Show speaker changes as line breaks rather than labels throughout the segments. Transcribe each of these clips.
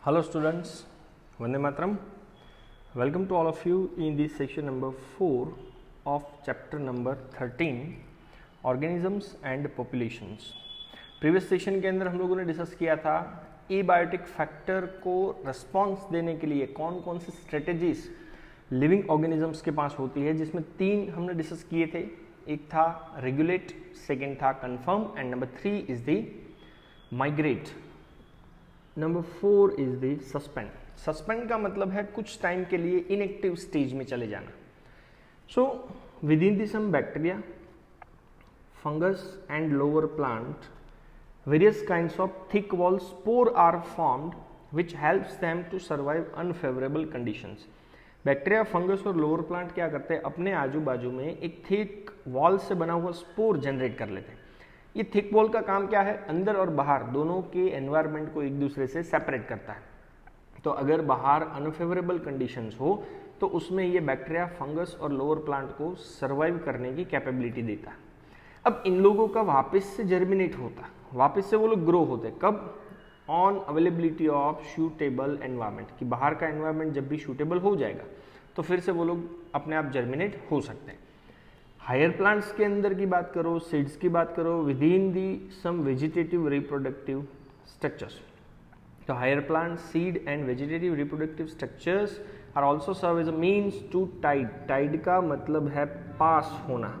Hello students, Vande Mataram. Welcome to all of you in this section number 4 of chapter number 13 Organisms and Populations. Previous session के अंदर हम लोगों ने discuss किया था abiotic factor को रिस्पॉन्स देने के लिए कौन कौन सी स्ट्रेटेजीज लिविंग ऑर्गेनिजम्स के पास होती है, जिसमें 3 हमने डिस्कस किए थे. एक था रेगुलेट, सेकेंड था confirm and number 3 is the migrate. Number 4 is the suspend. Suspend का मतलब है कुछ टाइम के लिए इनएक्टिव स्टेज में चले जाना. So within this some bacteria, fungus and lower plant, various kinds of thick wall spore are formed which helps them to survive unfavorable conditions. Bacteria, fungus और लोअर प्लांट क्या करते हैं, अपने आजू बाजू में एक थिक वॉल से बना हुआ स्पोर जनरेट कर लेते हैं. ये थिक वॉल का काम क्या है, अंदर और बाहर दोनों के एनवायरनमेंट को एक दूसरे से सेपरेट करता है. तो अगर बाहर अनफेवरेबल कंडीशंस हो तो उसमें ये बैक्टीरिया, फंगस और लोअर प्लांट को सर्वाइव करने की कैपेबिलिटी देता है. अब इन लोगों का वापस से जर्मिनेट होता है, वापस से वो लोग ग्रो होते हैं. कब? On availability of suitable environment, कि बाहर का एनवायरनमेंट जब भी सूटेबल हो जाएगा तो फिर से वो लोग अपने आप जर्मिनेट हो सकते हैं. हायर प्लांट्स के अंदर की बात करो, सीड्स की बात करो, within the some vegetative reproductive structures. तो higher plant, seed and vegetative reproductive structures are also serve as a means to tide. Tide का मतलब है पास होना.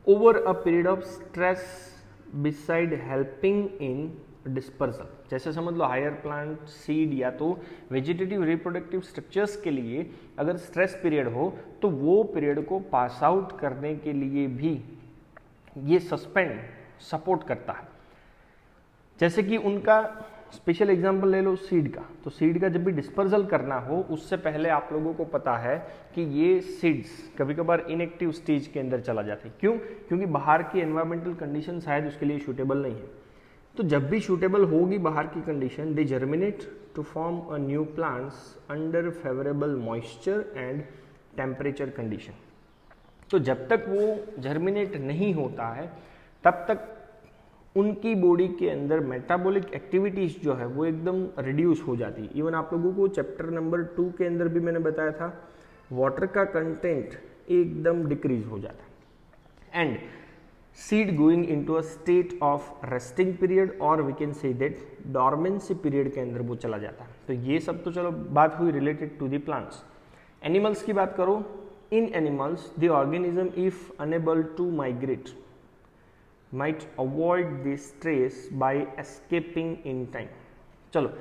Over a period of stress beside helping in dispersal. जैसे समझ लो higher plant, seed या तो vegetative reproductive structures के लिए अगर स्ट्रेस पीरियड हो तो वो पीरियड को पास आउट करने के लिए भी ये सस्पेंड सपोर्ट करता है. जैसे कि उनका स्पेशल एग्जांपल ले लो सीड का. तो सीड का जब भी डिस्पर्सल करना हो उससे पहले आप लोगों को पता है कि ये सीड्स कभी कभार इनएक्टिव स्टेज के अंदर चला जाता है. क्यों? क्योंकि बाहर की एनवायरमेंटल कंडीशन शायद उसके लिए सूटेबल नहीं है. तो जब भी सूटेबल होगी बाहर की condition, they germinate to form a new plants under favourable moisture and temperature condition. तो जब तक वो जर्मिनेट नहीं होता है तब तक उनकी बॉडी के अंदर मेटाबॉलिक एक्टिविटीज जो है वो एकदम रिड्यूस हो जाती है. इवन आप लोगों को चैप्टर नंबर 2 के अंदर भी मैंने बताया था, वाटर का कंटेंट एकदम डिक्रीज हो जाता है. And seed going into a state of resting period or we can say that dormancy period के अंदर वो चला जाता है. तो ये सब तो चलो बात हुई related to the plants. Animals की बात करो. In animals the organism if unable to migrate might avoid this stress by escaping in time. चलो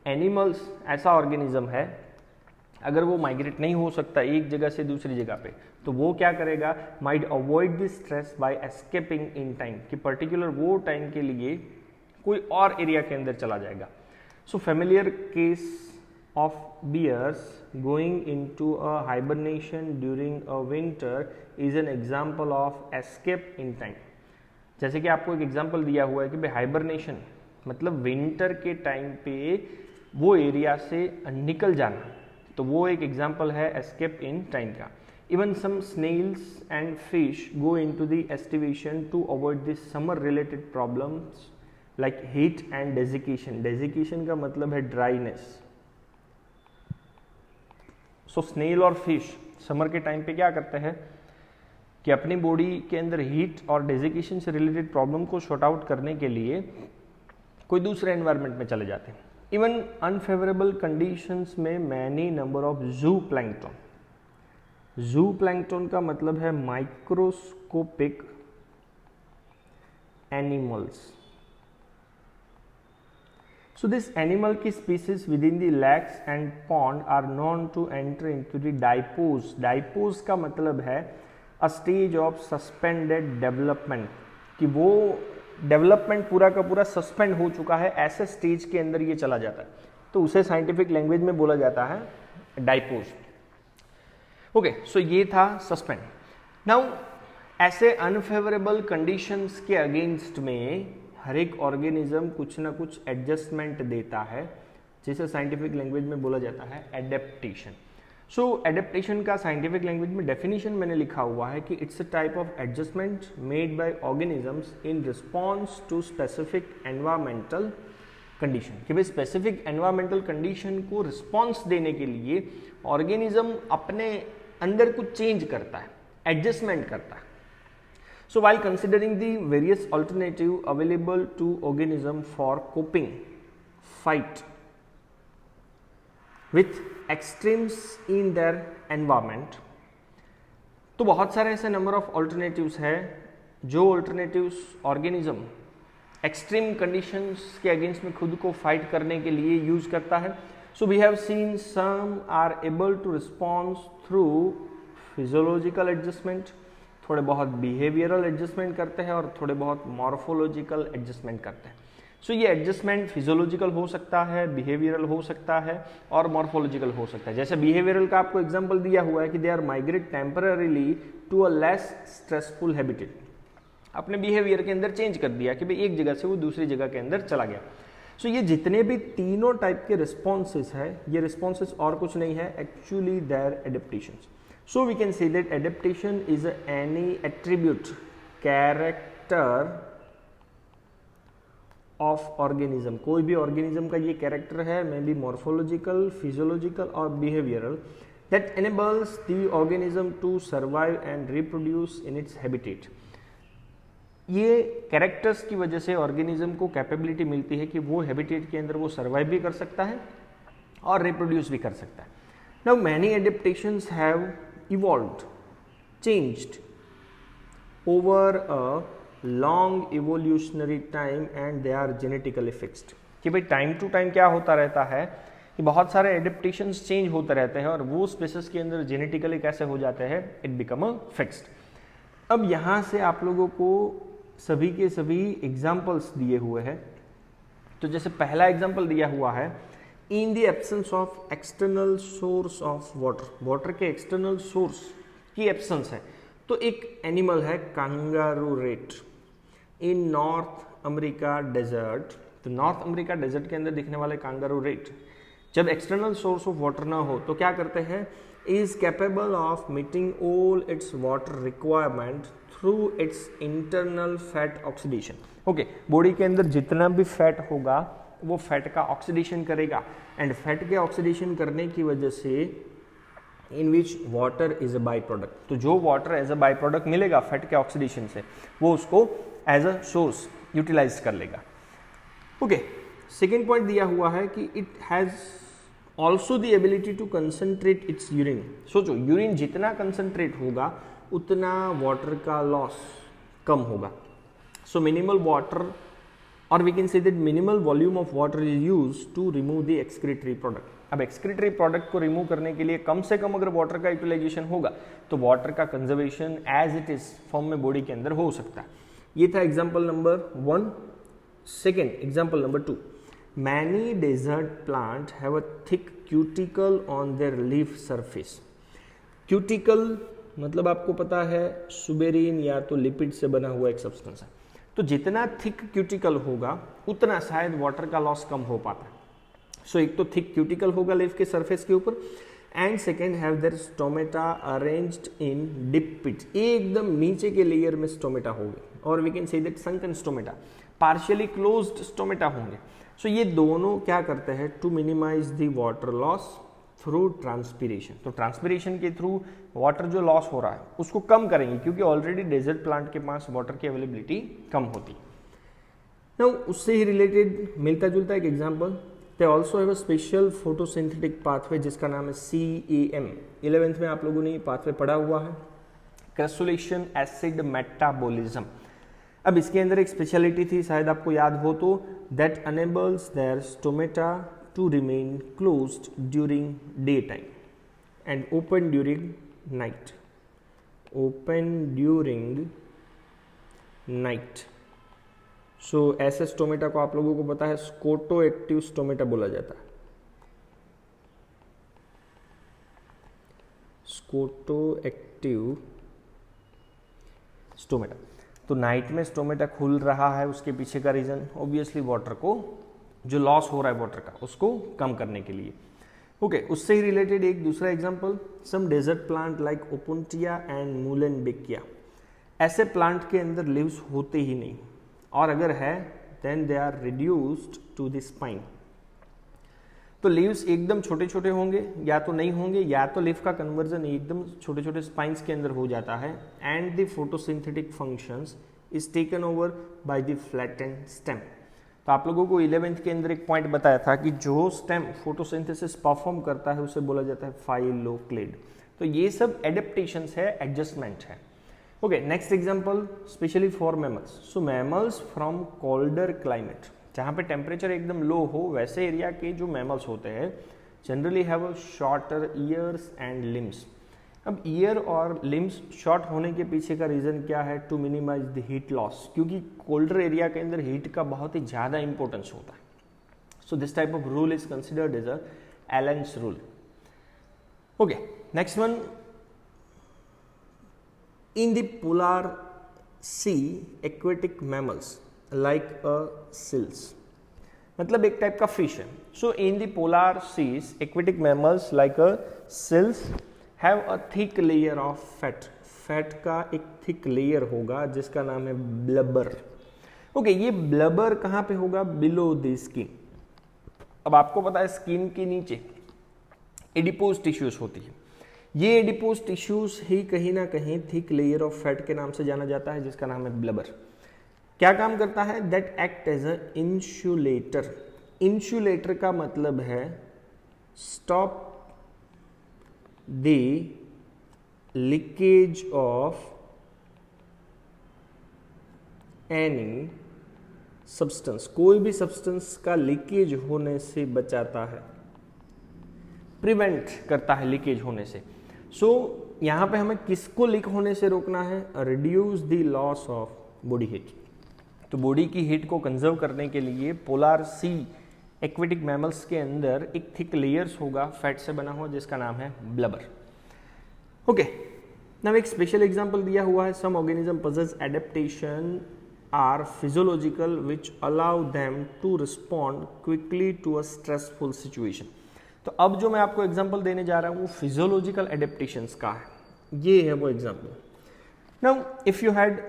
एनिमल्स ऐसा ऑर्गेनिज्म है, अगर वो माइग्रेट नहीं हो सकता एक जगह से दूसरी जगह पे तो वो क्या करेगा, might avoid this stress by escaping in time, कि पर्टिकुलर वो टाइम के लिए कोई और एरिया के अंदर चला जाएगा. So familiar case of bears going into a hibernation during a winter is an example of escape in time. जैसे कि आपको एक एग्जांपल दिया हुआ है कि भाई हाइबरनेशन मतलब विंटर के टाइम पे वो एरिया से निकल जाना, तो वो एक एग्जांपल है एस्केप इन टाइम का. Even some snails and fish go into the aestivation to avoid this summer related problems like heat and desiccation. Desiccation का मतलब है ड्राइनेस. सो स्नेल और फिश समर के टाइम पे क्या करते हैं कि अपनी बॉडी के अंदर हीट और डेजिकेशन से रिलेटेड प्रॉब्लम को शॉर्ट आउट करने के लिए कोई दूसरे एनवायरनमेंट में चले जाते हैं. इवन अनफेवरेबल कंडीशंस में many number of zooplankton. Zooplankton का मतलब है microscopic animals. So this animal की species within the lakes and pond are known to enter into the diapause. Diapause का मतलब है a stage of suspended development, कि वो development पूरा का पूरा सस्पेंड हो चुका है, ऐसे स्टेज के अंदर ये चला जाता है. तो उसे साइंटिफिक लैंग्वेज में बोला जाता है डाइपोज. ओके, सो ये था सस्पेंड. नाउ ऐसे अनफेवरेबल कंडीशंस के अगेंस्ट में हर एक ऑर्गेनिज्म कुछ ना कुछ एडजस्टमेंट देता है, जिसे साइंटिफिक लैंग्वेज में बोला जाता है एडेप्टेशन. सो एडेप्टेशन का साइंटिफिक लैंग्वेज में डेफिनेशन मैंने लिखा हुआ है कि it's a type of adjustment made by organisms in response to specific environmental condition, कि भाई स्पेसिफिक एनवायरमेंटल कंडीशन को रिस्पॉन्स देने के लिए ऑर्गेनिज्म अपने अंदर कुछ चेंज करता है, एडजस्टमेंट करता है. So while considering the various alternative available to organism for coping fight with extremes in their environment, तो बहुत सारे ऐसे नंबर ऑफ ऑल्टरनेटिव्स है जो ऑल्टरनेटिव्स ऑर्गेनिज्म एक्सट्रीम कंडीशंस के अगेंस्ट में खुद को फाइट करने के लिए यूज करता है. So we have seen some are able to response through physiological adjustment, थोड़े बहुत बिहेवियरल एडजस्टमेंट करते हैं और थोड़े बहुत मॉर्फोलॉजिकल एडजस्टमेंट करते हैं. सो ये एडजस्टमेंट फिजियोलॉजिकल हो सकता है, बिहेवियरल हो सकता है और मॉर्फोलॉजिकल हो सकता है. जैसे बिहेवियरल का आपको एग्जांपल दिया हुआ है कि they are migrate temporarily to a less stressful habitat, अपने बिहेवियर के अंदर चेंज कर दिया कि भाई एक जगह से वो दूसरी जगह के अंदर चला गया. सो ये जितने भी तीनों टाइप के रिस्पॉन्सेस है, ये रिस्पॉन्सेस और कुछ नहीं है, actually their adaptations. So we can say that adaptation is any attribute, character of organism. कोई भी ऑर्गेनिज्म का ये कैरेक्टर है, मे बी मॉर्फोलॉजिकल, फिजियोलॉजिकल और behavioural, that enables the organism to survive and reproduce in its habitat. ये characters की वजह से ऑर्गेनिज्म को कैपेबिलिटी मिलती है कि वो हैबिटेट के अंदर वो सर्वाइव भी कर सकता है और रिप्रोड्यूस भी कर सकता है. Now many adaptations have evolved, changed over a long evolutionary time and they are genetically fixed. कि भाई टाइम टू टाइम क्या होता रहता है कि बहुत सारे एडेप्टेशंस चेंज होते रहते हैं और वो स्पेसिस के अंदर जेनेटिकली कैसे हो जाते हैं, इट बिकम अ फिक्स्ड. अब यहाँ से आप लोगों को सभी के सभी एग्जाम्पल्स दिए हुए हैं. तो जैसे पहला एग्जाम्पल दिया हुआ है, in the absence of external source of water, water के एक्सटर्नल सोर्स की एब्सेंस है. तो एक एनिमल है kangaroo rat in North America desert. तो नॉर्थ अमेरिका डेजर्ट के अंदर दिखने वाले कंगारू रेट जब एक्सटर्नल सोर्स ऑफ वाटर ना हो तो क्या करते हैं, is capable of meeting all its water requirement through its internal fat oxidation. Okay, body के अंदर जितना भी फैट होगा वो फैट का ऑक्सीडेशन करेगा एंड फैट के ऑक्सीडेशन करने की वजह से in which water is a by product. तो जो water as a by product मिलेगा फैट के ऑक्सीडेशन से वो उसको एज अ सोर्स यूटिलाइज कर लेगा. ओके, सेकेंड पॉइंट दिया हुआ है कि it has also the ability to concentrate its urine. सोचो, यूरिन जितना कंसनट्रेट होगा उतना वाटर का लॉस कम होगा. सो मिनिमल वाटर, और we can say that minimal volume of water is use to remove the excretory product. अब excretory product को रिमूव करने के लिए कम से कम अगर वाटर का यूटिलाइजेशन होगा तो वाटर का conservation as it is form में बॉडी के अंदर हो सकता है. ये था example number 1. Second example number 2, many desert plants have a thick cuticle on their leaf surface. Cuticle मतलब आपको पता है सुबेरिन या तो लिपिड से बना हुआ एक सब्सटेंस है. तो जितना थिक क्यूटिकल होगा उतना शायद वाटर का लॉस कम हो पाता है. सो एक तो थिक क्यूटिकल होगा लीफ के सरफेस के ऊपर, and second have their stomata arranged in deep pit. एकदम नीचे के लेयर में स्टोमेटा होंगे, और we can say that sunken stomata, partially closed stomata होंगे. सो ये दोनों क्या करते हैं, to minimise the water loss through transpiration. तो ट्रांसपीरेशन के थ्रू वाटर जो लॉस हो रहा है उसको कम करेंगे, क्योंकि ऑलरेडी डेजर्ट प्लांट के पास वाटर की अवेलेबिलिटी कम होती. नाउ उससे ही रिलेटेड मिलता जुलता एक example, they also have a special photosynthetic pathway जिसका नाम है CAM. 11th में आप लोगों ने ये पाथवे पढ़ा हुआ है, क्रेसुलेशन एसिड मेटाबॉलिज्म. अब इसके अंदर एक स्पेशलिटी थी, शायद आपको याद हो तो, that enables their stomata to remain closed during day time and open during night. Open during night. So ऐसे स्टोमेटा को आप लोगों को पता है स्कोटो एक्टिव स्टोमेटा बोला जाता है. Scoto active stomata. तो नाइट में स्टोमेटा खुल रहा है, उसके पीछे का रीजन ऑब्वियसली वाटर को जो लॉस हो रहा है वाटर का उसको कम करने के लिए. ओके, उससे ही रिलेटेड एक दूसरा example, some desert plant like Opuntia and Muehlenbeckia. ऐसे प्लांट के अंदर लीव्स होते ही नहीं, और अगर है then they are reduced to the spine. तो लीव्स एकदम छोटे छोटे होंगे या तो नहीं होंगे, या तो लीफ का कन्वर्जन एकदम छोटे छोटे स्पाइन्स के अंदर हो जाता है, and the photosynthetic functions is taken over by the flattened stem. तो आप लोगों को 11th के अंदर एक पॉइंट बताया था कि जो स्टेम फोटोसिंथेसिस परफॉर्म करता है उसे बोला जाता है फाइलोक्लेड। तो ये सब एडेप्टेशंस है, एडजस्टमेंट है। Okay, next example specially for mammals. So mammals from colder climate, जहाँ पे टेम्परेचर एकदम लो हो वैसे एरिया के जो मैमल्स होते हैं generally have shorter ears and limbs. अब ईयर और लिम्स शॉर्ट होने के पीछे का रीज़न क्या है? To minimise the heat loss, क्योंकि कोल्डर एरिया के अंदर हीट का बहुत ही ज़्यादा इंपॉर्टेंस होता है। So this type of rule is considered as a Allen's rule. Okay, next one, in the polar sea aquatic mammals like a seals, मतलब एक टाइप का फिश है। So in the polar seas aquatic mammals like a seals have a thick layer of fat. Fat का एक thick layer होगा जिसका नाम है ब्लबर। ओके, ये ब्लबर कहाँ पे होगा? Below the skin. अब आपको पता है स्किन के नीचे एडिपोज टिश्यूज होती है, ये एडिपोज टिश्यूज ही कहीं ना कहीं थिक लेयर ऑफ फैट के नाम से जाना जाता है जिसका नाम है ब्लबर। क्या काम करता है? That act as a insulator. Insulator का मतलब है stop the leakage of any substance, कोई भी सब्सटेंस का लीकेज होने से बचाता है, प्रिवेंट करता है लीकेज होने से। सो यहां पे हमें किसको लीक होने से रोकना है? Reduce the loss of body heat. तो बॉडी की हीट को कंजर्व करने के लिए पोलर सी एक्वेटिक मैमल्स के अंदर एक थिक लेयर्स होगा फैट से बना हुआ जिसका नाम है ब्लबर। ओके, नाउ एक स्पेशल एग्जांपल दिया हुआ है, some organism possess adaptation are physiological which allow them to respond quickly to a stressful situation। तो अब जो मैं आपको एग्जांपल देने जा रहा हूं वो फिजियोलॉजिकल एडेप्टेशंस का है, ये है वो example. Now if you had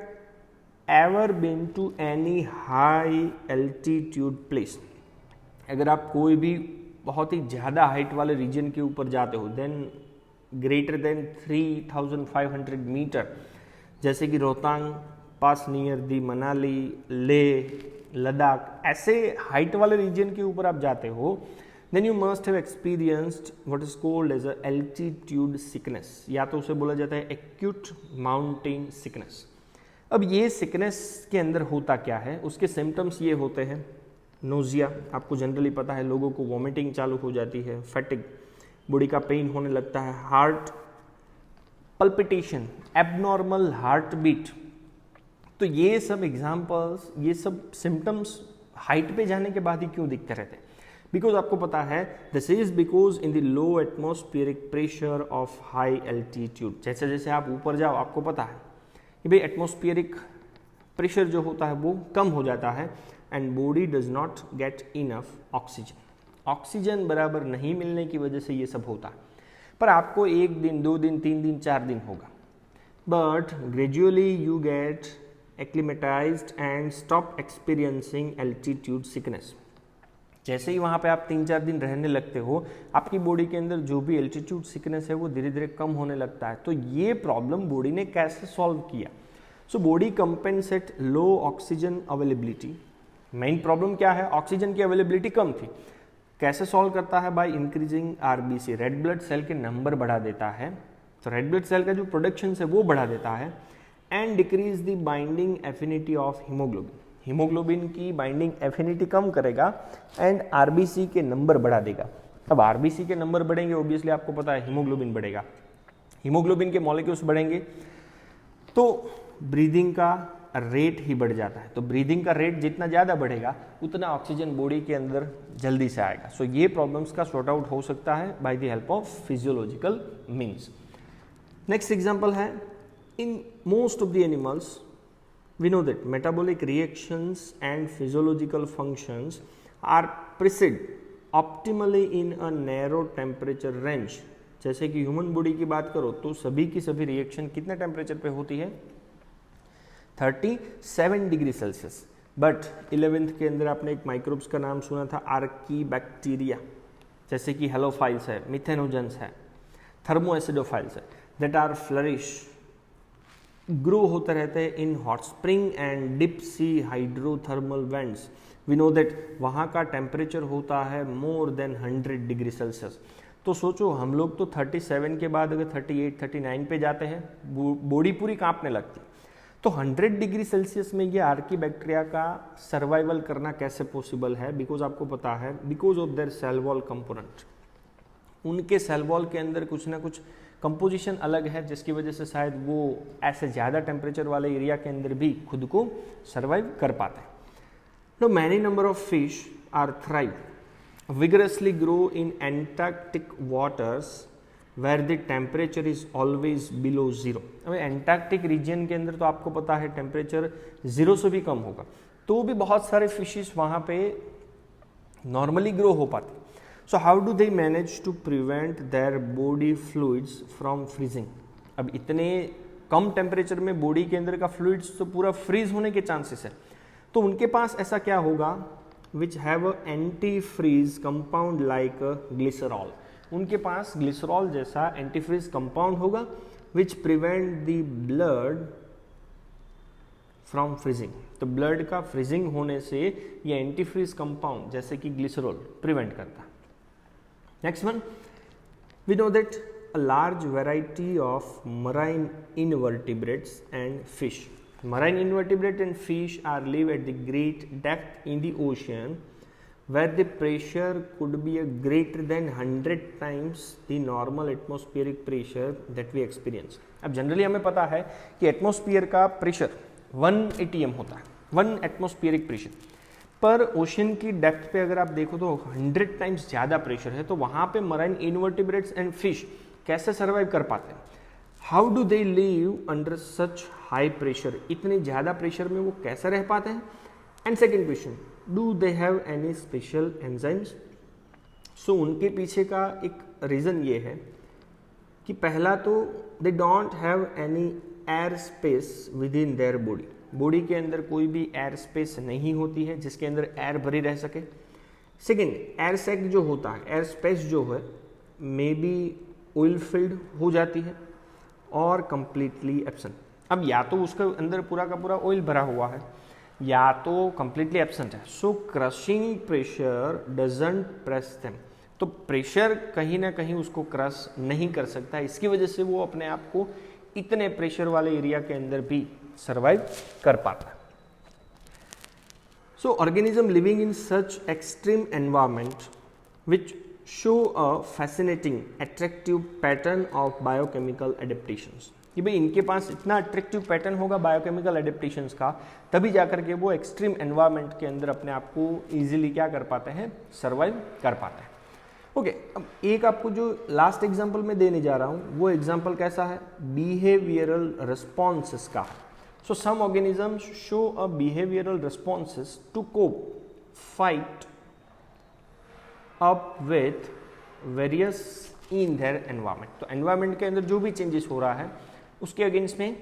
ever been to any high altitude place, अगर आप कोई भी बहुत ही ज़्यादा हाइट वाले रीजन के ऊपर जाते हो, देन ग्रेटर देन 3500 मीटर, जैसे कि Rohtang pass near the Manali, Leh, Ladakh, ऐसे हाइट वाले रीजन के ऊपर आप जाते हो, then you must have experienced what is called as a altitude sickness, या तो उसे बोला जाता है एक्यूट माउंटेन सिकनेस। अब ये सिकनेस के अंदर होता क्या है? उसके सिम्टम्स ये होते हैं, नोजिया, आपको जनरली पता है लोगों को वॉमिटिंग चालू हो जाती है, फैटिग, बॉडी का पेन होने लगता है, heart palpitation, abnormal heart beat. तो ये सब एग्जांपल्स, ये सब सिम्टम्स हाइट पे जाने के बाद ही क्यों दिखते रहते हैं? बिकॉज आपको पता है this is because in the low atmospheric pressure of high altitude. जैसे जैसे आप ऊपर जाओ आपको पता है कि भाई एटमॉस्फेरिक प्रेशर जो होता है वो कम हो जाता है and body does not get enough oxygen. Oxygen बराबर नहीं मिलने की वजह से ये सब होता है, पर आपको 1 दिन 2 दिन 3 दिन 4 दिन होगा, but gradually you get acclimatised and stop experiencing altitude sickness. जैसे ही वहाँ पे आप 3-4 दिन रहने लगते हो, आपकी बॉडी के अंदर जो भी एल्टीट्यूड सिकनेस है वो धीरे धीरे कम होने लगता है। तो ये प्रॉब्लम बॉडी ने कैसे सॉल्व किया? सो बॉडी कंपेंसेट लो ऑक्सीजन अवेलेबिलिटी। मेन प्रॉब्लम क्या है? ऑक्सीजन की अवेलेबिलिटी कम थी। कैसे सॉल्व करता है? By increasing RBC, red blood cell के नंबर बढ़ा देता है। तो रेड ब्लड सेल का जो प्रोडक्शन है वो बढ़ा देता है and decrease the binding affinity of haemoglobin. Haemoglobin की बाइंडिंग एफिनिटी कम करेगा एंड आरबीसी के नंबर बढ़ा देगा। अब आरबीसी के नंबर बढ़ेंगे, ऑब्वियसली आपको पता है हीमोग्लोबिन बढ़ेगा, हीमोग्लोबिन के मॉलिक्यूल्स बढ़ेंगे तो ब्रीदिंग का रेट ही बढ़ जाता है। तो ब्रीदिंग का रेट जितना ज़्यादा बढ़ेगा उतना ऑक्सीजन बॉडी के अंदर जल्दी से आएगा। सो ये प्रॉब्लम्स का सॉर्ट आउट हो सकता है by the help of physiological means. Next example है, in most of the animals we know that metabolic reactions and physiological functions are present optimally in a narrow temperature range। जैसे कि human body की बात करो तो सभी की सभी रिएक्शन कितने टेम्परेचर पे होती है? 37 डिग्री सेल्सियस। बट 11th के अंदर आपने एक माइक्रोब्स का नाम सुना था, आर्कीबैक्टीरिया, जैसे कि हेलोफाइल्स है, मिथेनोजेंस है, थर्मोएसिडोफाइल्स है, दैट आर फ्लरिश, ग्रो होते रहते हैं in hot spring and deep sea hydrothermal vents. We know that वहाँ का टेम्परेचर होता है मोर देन 100 डिग्री सेल्सियस। तो सोचो हम लोग तो 37 के बाद अगर 38 39 पे जाते हैं बॉडी पूरी कांपने लगती है, तो 100 डिग्री सेल्सियस में ये आर्कीबैक्टीरिया का सर्वाइवल करना कैसे पॉसिबल है? बिकॉज आपको पता है, because of their cell wall component, उनके सेल वॉल के अंदर कुछ ना कुछ कंपोजिशन अलग है, जिसकी वजह से शायद वो ऐसे ज़्यादा टेम्परेचर वाले एरिया के अंदर भी खुद को सर्वाइव कर पाते हैं। No many number of fish are thrive vigorously grow in Antarctic waters where the temperature is always below zero। अब एंटार्क्टिक रीजन के अंदर तो आपको पता है टेम्परेचर 0 से भी कम होगा, तो भी बहुत सारे फिशेस वहाँ पे नॉर्मली ग्रो हो पाते। So how do they manage to prevent their body fluids from freezing? अब इतने कम टेम्परेचर में बॉडी के अंदर का फ्लूइड्स तो पूरा फ्रीज होने के चांसेस है, तो उनके पास ऐसा क्या होगा, which have a antifreeze compound like glycerol। उनके पास ग्लिसरॉल जैसा एंटीफ्रीज कंपाउंड होगा which prevent the blood from freezing। तो ब्लड का फ्रीजिंग होने से ये एंटीफ्रीज कंपाउंड जैसे कि ग्लिसरॉल प्रिवेंट करता है। Next one, we know that a large variety of marine invertebrates and fish। Marine invertebrate and fish are live at the great depth in the ocean where the pressure could be a greater than 100 times the normal atmospheric pressure that we experience। अब generally हमें पता है कि atmosphere का pressure 1 atm होता है, 1 atmospheric pressure, पर ocean की डेप्थ पे अगर आप देखो तो 100 टाइम्स ज़्यादा प्रेशर है। तो वहाँ पे मराइन इन्वर्टिब्रेट्स एंड फिश कैसे सर्वाइव कर पाते हैं? How do they live under such high pressure? इतने ज़्यादा प्रेशर में वो कैसे रह पाते हैं? And second question, do they have any special enzymes? So उनके पीछे का एक रीज़न ये है कि पहला तो they don't have any air space with in their body. Body के अंदर कोई भी एयर स्पेस नहीं होती है जिसके अंदर एयर भरी रह सके। सेकेंड, एयर सैक जो होता है, एयर स्पेस जो है मे बी ऑयल फिल्ड हो जाती है और कंप्लीटली एब्सेंट। अब या तो उसके अंदर पूरा का पूरा ऑयल भरा हुआ है या तो कंप्लीटली एब्सेंट है। So crushing pressure doesn't press them. तो प्रेशर कहीं ना कहीं उसको क्रश नहीं कर सकता, इसकी वजह से वो अपने आप को इतने प्रेशर वाले एरिया के अंदर भी सर्वाइव कर पाता है। So organism living in such extreme environment which show a fascinating attractive pattern of biochemical adaptations। कि भाई इनके पास इतना अट्रैक्टिव पैटर्न होगा बायोकेमिकल एडेप्टेशंस का, तभी जाकर के वो एक्सट्रीम एनवायरनमेंट के अंदर अपने आप को इजीली क्या कर पाते हैं, सर्वाइव कर पाते हैं। ओके, अब एक आपको जो लास्ट एग्जांपल में देने जा रहा हूँ वो एग्जांपल कैसा है, बिहेवियरल रिस्पॉन्सेस का। So some organisms show a behavioural responses to cope, fight up with various in their environment. तो एनवायरमेंट के अंदर जो भी चेंजेस हो रहा है उसके अगेंस्ट में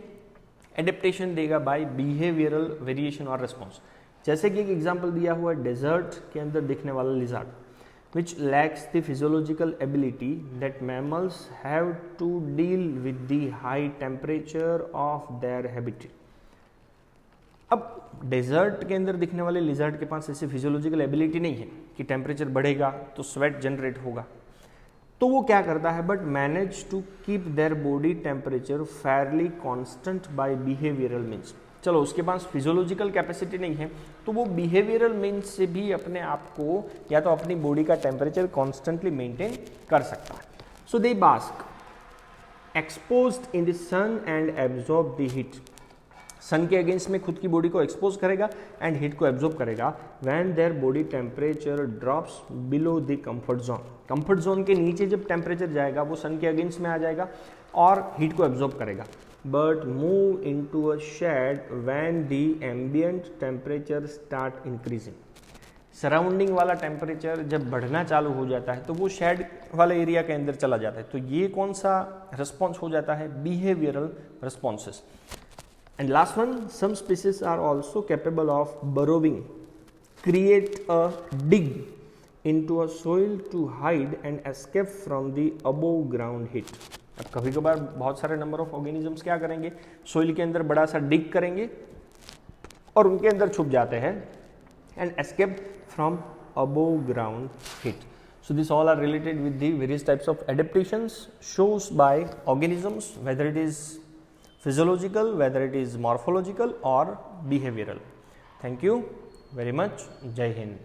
एडेप्टेशन देगा बाय बिहेवियरल वेरिएशन और रिस्पॉन्स। जैसे कि एक एग्जांपल दिया हुआ है डेजर्ट के अंदर दिखने वाला lizard which lacks the physiological ability that mammals have to deal with the high temperature of their habitat. अब डेजर्ट के अंदर दिखने वाले लिजर्ड के पास ऐसी फिजियोलॉजिकल एबिलिटी नहीं है कि टेम्परेचर बढ़ेगा तो स्वेट जनरेट होगा, तो वो क्या करता है, but manage to keep their body temperature fairly constant by behavioural means. चलो उसके पास फिजियोलॉजिकल कैपेसिटी नहीं है तो वो बिहेवियरल मीन्स से भी अपने आप को या तो अपनी बॉडी का टेम्परेचर कॉन्स्टेंटली मेंटेन कर सकता है। So they bask exposed in the sun and absorb the heat. Sun के अगेंस्ट में खुद की बॉडी को एक्सपोज करेगा एंड हीट को एब्जॉर्ब करेगा। When their body temperature drops below the comfort zone, comfort zone के नीचे जब टेम्परेचर जाएगा वो सन के अगेंस्ट में आ जाएगा और हीट को एब्जॉर्ब करेगा, but move into a shade when the ambient temperature start increasing. Surrounding वाला टेम्परेचर जब बढ़ना चालू हो जाता है तो वो शेड वाले एरिया के अंदर चला जाता है। तो ये कौन सा रिस्पॉन्स हो जाता है, behavioural responses. And last one, some species are also capable of burrowing, create a dig into a soil to hide and escape from the above ground heat. अब कभी कभार बहुत सारे नंबर ऑफ ऑर्गेनिजम्स क्या करेंगे, सोइल के अंदर बड़ा सा डिग करेंगे और उनके अंदर छुप जाते हैं and escape from above ground heat. So these all are related with the various types of adaptations shows by organisms, whether it is physiological, whether it is morphological or behavioral. Thank you very much. Jai Hind.